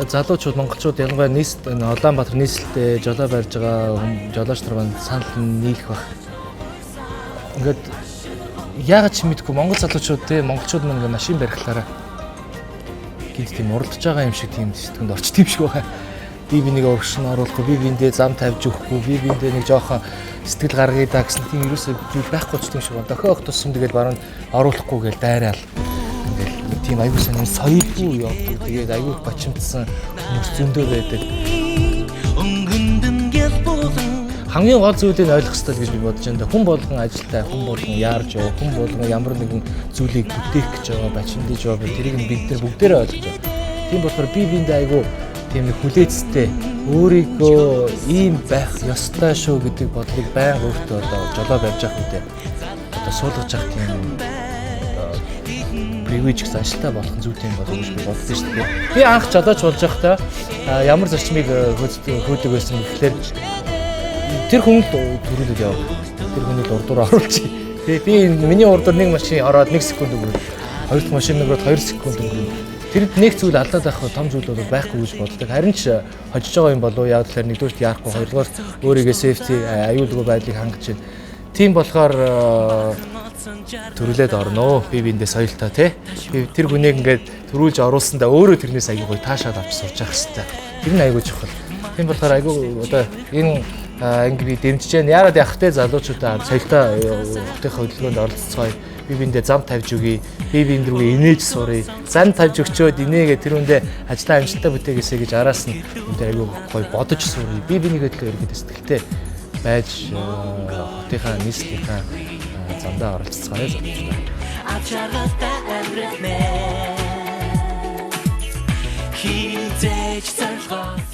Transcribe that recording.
Залуучууд монголчууд ялангуяа Улаанбаатар нийслэлтэй жолоо барьж байгаа жолооч нар маань санал нийлэх баг. Ингээд яагаад ч мэдгүй монгол залуучууд монголчууд маань ингээд машин барихлаараа гинт тийм уралдаж байгаа юм шиг тийм сэтгэнд орчт юм шиг байгаа. Би бинийг урагшин оруулахгүй, би биэндээ зам тавьж өгөхгүй, би биэндээ нэг жоохон сэтгэл гаргая даа гэсэн тийм ерөөсөө байхгүй ч тийм шиг байна. Дохиох тусам тэгээд баруун оруулахгүй гэж дайраал. Ингээл тийм аюул санаа соёлгүй явдаг. Тэгээд аюул бачимдсан хүмүүс зөндөө байдаг. Хамгийн гол зүйлийг ойлгох хэрэгтэй гэж би бодож байна. Хүн болгон ажилтаа, хүн болгон яарж яваа, хүн болгон ямар нэгэн зүйлийг бүтээх гэж байгаа, бачимдаж байгаа. Тэрийг нь бид нар бүгдээрээ ойлгож байна. Тийм болохоор би биэндээ аюул тийм нэг хүлээцтэй өөрийгөө ийм байх ёстой шүү гэдэг бодлыг байнга өөртөө одоо жолоо барьж авах үедээ одоо суулгаж авах тийм привилеж гэсэн ажилтаа болох зүйтэй юм болов уу гэж би бодсон шүү дээ. Би анх жолооч болж байхдаа ямар зарчмыг хөөдөг байсан гэхлээр тэр хүн төрүүлээд яваа. Тэр хүний урдуур оруулчих. Тэгээ би миний урдуур нэг машин ороод 1 секунд өнгөрөв. Хоёр дахь машин ороод 2 секунд өнгөрөв. Тэрэд нэг зүйл алдаад байх том зүйл бол байхгүй гэж боддог. Харин ч хожиж байгаа юм болов яг тэгэхээр нэгдүгээр яарахгүй, хоёрдугаар өөрийгөө сейфти аюулгүй байдлыг хангаж байна. Тийм болохоор төрүүлээд орно. Би биэндээ соёлтой тий. Би тэр хүнийг ингээд төрүүлж оруулсандаа өөрөө тэрнээс аягүй гоё таашаад авч сурч явах хэрэгтэй. Тэр нь аягүй чухал. Тийм болохоор аягүй одоо энэ ингээд би дэмжиж байна. Яарад явах те залуучуудаа соёлтой хотын хөдөлгөөнд оролцоцгоё. Би биэндээ зам тавьж өгье. Би биэнд рүү инээж сурыг. Зам тавьж өгчөөд инээгээ тэр үндэ ажлаа амжилттай бүтээгээсэй гэж араас нь үнтэй аягүй гоё бодож сурыг. Би бинийгээ төлөө иргэд сэтгэлтэй байж хотынхаа нийслэлийнхаа замдаа оролцоцгоё залуучуудаа.